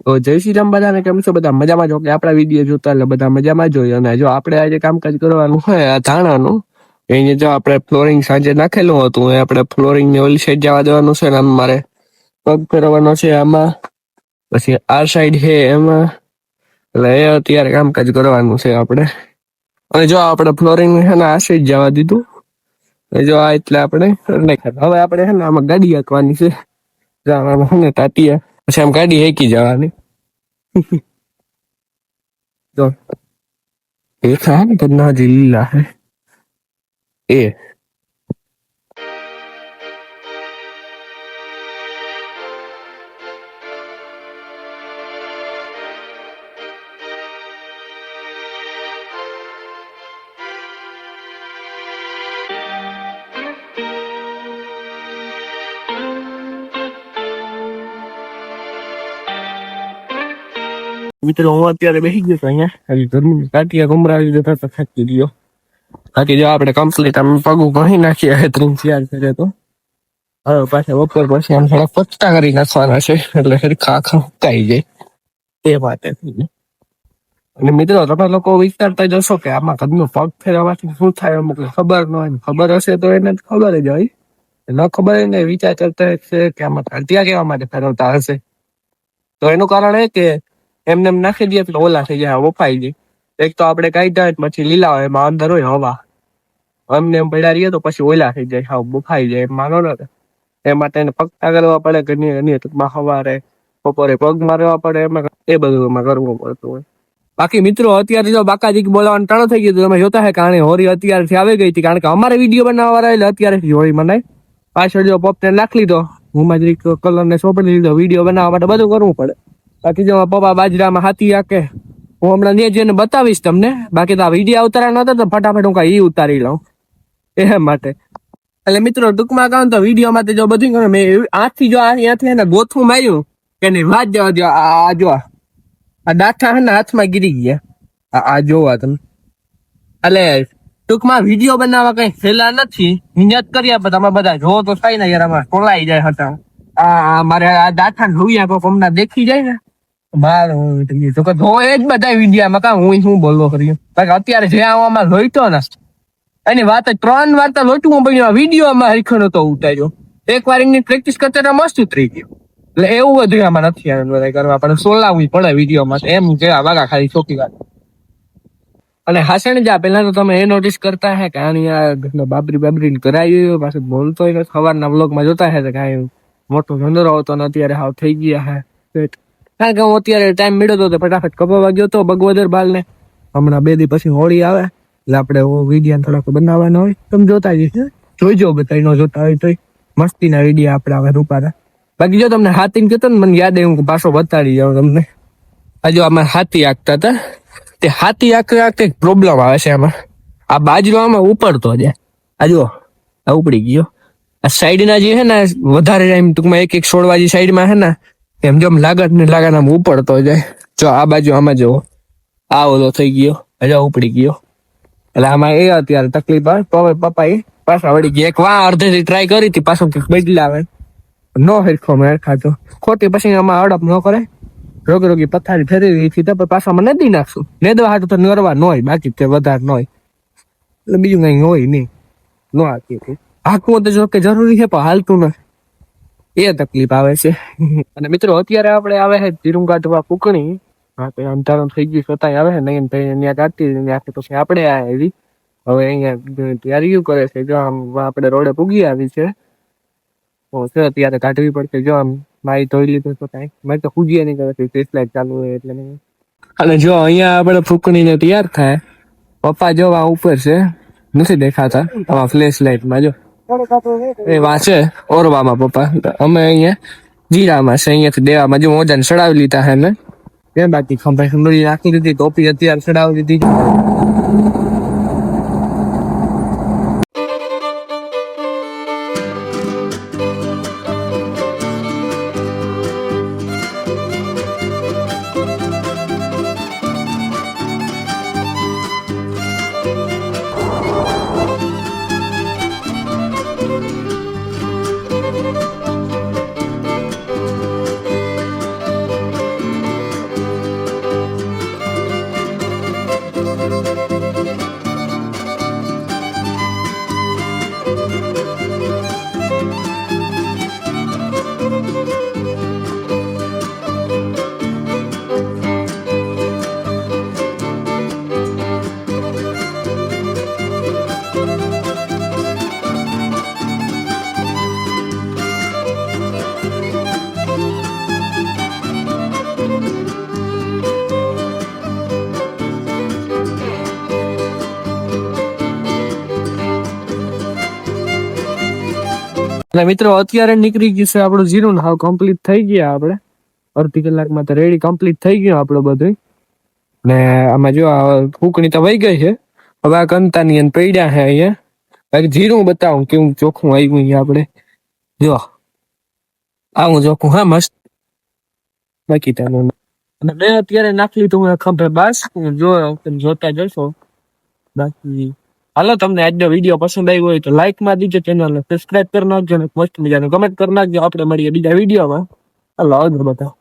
તો જય શ્રી રામ બધાને, કેમ છો બધા? મજામાં છો કે? આપણા વિડીયો જોતા એટલે બધા મજામાં જ હોય. અને જો આપણે આજે કામકાજ કરવાનું હોય આ ધાણાનું, અહીંયા જો આપણે ફ્લોરિંગ સાંજે નાખેલું હતું, એ આપણે ફ્લોરિંગ ની ઓલી સાઈડ જવા દેવાનું છે. ને આમ મારે પગ ફેરવવાનો છે આમાં, પછી આ સાઈડ છે એમાં, એટલે એ અત્યારે કામકાજ કરવાનું છે આપણે. અને જો આપણે ફ્લોરિંગ છે ને આ સાઈડ જવા દીધું, જો આ એટલે આપણે હવે આપણે છે ને આમાં ગાડી હાંકવાની છે. આમાં છે ને તાટિયા, પછી આમ ગાડી હેકી જવાની. તો एक है ना कितना जिल्ला है ए મિત્રો હું અત્યારે બેસી ગયો છું અહીંયા. હજી ગરમી કાટિયા કમરાવી જતા તો થાકી ગયો. બાકી જો આપણે કમ્પ્લીટ આમ પગું ઘણી નાખીએ 3-4 કરે તો હવે પાછા બપોર પછી આમ થોડા પત્તા કરી નાખવાના છે, એટલે સરખા આખા સુકાઈ જાય તે માટે. અને મિત્રો તમે લોકો વિચારતા જશો કે આમાં ઘરનું પગ ફેરવવાથી શું થાય? અમુક ખબર ન હોય, ખબર હશે તો એને ખબર જ હોય, ન ખબર હોય ને વિચાર કરતા છે કે આમાં ઘાટિયા કેવા માટે ફેરવતા હશે. તો એનું કારણ એ કે એમને એમ નાખી દઈએ એટલે ઓલા થઈ જાય, વફાઈ જાય. એક તો આપણે કાઢ્યા પછી લીલા હોય, એમાં અંદર હોય હવા, એમને એમ પડ્યા રહીએ તો પછી ઓલા થઈ જાય, હાવ બફાઈ જાય. એમ માનો ને, એ માટે એને પગતા કરવા પડે, ઘરની ટૂંકમાં સવારે બપોરે પગ મારવા પડે, એમાં એ બધું એમાં કરવું પડતું હોય. બાકી મિત્રો અત્યારે જો બાકાજી બોલાવાનું ટાણું થઈ ગયું, તમે જોતા હે કારણ હોળી અત્યારથી આવી ગઈ હતી, કારણ કે અમારે વિડીયો બનાવવા વાળા એટલે અત્યારેથી હોળી મનાય. પાછળ જો પપ્પાને નાખી લીધો, હું મારી કલર ને સોંપડી લીધો, વિડીયો બનાવવા માટે બધું કરવું પડે. બાકી જો પપ્પા બાજરામાં હાથી આકે, હું હમણાં ને જઈને બતાવીશ તમને. બાકી તો આ વિડીયો ઉતારા નતો તો ફટાફટ હું કઈ ઉતારી લઉં એ માટે. એટલે મિત્રો ટૂંકમાં કહું તો વિડીયો માટે જો બધું કરું મેં આથી જો અહીંયાથી એને ગોથું માર્યું કે નહીં વાત જવા દો. આ જો આ ડાઠા હે ને હાથમાં ગીરી ગયા, આ જોવા તમે. એટલે ટૂંકમાં વિડીયો બનાવવા કઈ સહેલા નથી, નિયત કર્યા પણ તમે બધા જોવો તો થાય ને યાર, આમાં ટોલાઈ જાય હતા. આ મારે આ ડાઠા જોઈ કોક હમણાં દેખી જાય ને બાર તો કે ધો એ જ બધા વિડીયામાં કા હું શું બોલવો કર્યું. બાકી અત્યારે જે આમાં લોઈતો ને એની વાત 3 વાર તો લોટવું પડ્યું, વિડીયોમાં હરખો નતો ઉતાર્યો. એક વાર એની પ્રેક્ટિસ કરતા મસ્ત ઉતરી ગયો. એટલે એવું બધું આમાં નથી બધા કરવા પડે, સોલાવવી પડે વિડીયોમાં એમ કેવા વાગા ખાલી ચોકી વાત. અને હાસણ જા પેલા તો તમે એ નોટિસ કરતા હે કે આની બાબરી કરાવી પાછું બોલતો હોય, સવારના વ્લોગમાં જોતા હે કે મોટો ધંધો હતો ને અત્યારે હાવ થઈ ગયા હે. કારણ કે હું અત્યારે ટાઈમ મળ્યો તો ફટાફટ કપાવા ગયો તો બગવદર બાલ ને. હમણાં 2 દી પછી હોળી આવે એટલે આપણે વિડીયો થોડાક બનાવવાનો હોય, તમે જોતા જઈશ, જોઈજો બધા. નો જોતા હોય તો મસ્તીના વિડીયો આપણે આવે રૂપારા. બાકી જો તમને હાથી કહેતો ને મને યાદ આવ્યું, પાછો બતાડી જાઉં તમને. હજુ આમાં હાથી આંકતા હતા, તે હાથી આંકતા આંકતા એક પ્રોબ્લેમ આવે છે આમાં. આ બાજરો આમાં ઉપડતો જાય, આ જો આ ઉપડી ગયો. આ સાઈડના જે હે ને વધારે એમ ટૂંકમાં એક છોડવાજી સાઈડમાં હે ને એમ જો લાગત ને લાગત આમ ઉપડતો જાય. જો આ બાજુ આમાં જો આ ઓલો થઈ ગયો, હજા ઉપડી ગયો. એટલે આમાં એ અત્યારે તકલીફ આવે. તો હવે પપ્પા એ પાછા વળી ગયા, એક વા અડધેથી ટ્રાય કરી હતી, પાછો બદલાવે નો હરખો મેળ ખાતો. ખોટી પછી આમાં હડપ ન કરે, રોગી પથારી ફેરવી તો પાછા અમે નદી નાખશું. નેદવા હાટું તો નરવા ન હોય, બાકી તે વધારે ન હોય. એટલે બીજું કઈ હોય નહીં, ન હાકી હાકવું તો જો કે જરૂરી છે પણ હાલતું નથી, એ તકલીફ આવે છે. અને મિત્રો અત્યારે આપણે આવે છે તિરુંગાટવા કુકણી. અંધારું થઈ ગયું છતાં આવે છે નહીં, ત્યાં કાઢતી ત્યાંથી પછી આપણે આવી હવે અહીંયા તૈયારીઓ કરે છે. જો આમ આપણે રોડે પૂગી આવી છે, અત્યારે કાઢવી પડશે. જો આમ મારી ધોઈ લીધું તો કાંઈ મેં તો પૂજીએ નહીં કરે, ફ્લેશ લાઈટ ચાલુ હોય એટલે નહીં. અને જો અહીંયા આપણે ફૂકણીને તૈયાર થાય, પપ્પા જો આ ઉપર છે નથી દેખાતા આમાં ફ્લેશ લાઈટમાં. જો એ વાંચે ઓરવામાં પપ્પા, અમે અહીંયા જીરામાં છે, અહીંયાથી દેવામાં જો મોજાને ચડાવી લીધા હે ને. કેમ બાકી ખંભાઈ ખંડોળી નાખી દીધી, ટોપી અત્યારે ચડાવી દીધી. અને મિત્રો અત્યારે નીકળી ગયું છે આપણું જીરું ને હાવ કમ્પ્લીટ થઈ ગયા આપણે અડધી કલાકમાં તો રેડી કમ્પ્લીટ થઈ ગયું આપણું બધું ને આમાં જો ફૂકણી તો વહી ગઈ છે હવે આ કંતાની અંદર પડ્યા છે અહીંયા બાકી જીરું બતાવું કેવું ચોખ્ખું આવ્યું અહીંયા આપણે જો આવું ચોખ્ખું હા મસ્ત બાકી તાનું અને મેં અત્યારે નાખી લીધું ખંભે બાસ જો તમે જોતા જશો બાકી હાલો તમને આજનો વિડીયો પસંદ આવ્યો હોય તો લાઈક માં દીજો ચેનલને સબસ્ક્રાઇબ કરી નાખજો અને મસ્ત મજાનું કમેન્ટ કરી નાખજો આપણે મળીએ બીજા વિડીયોમાં હાલો આવજો બધા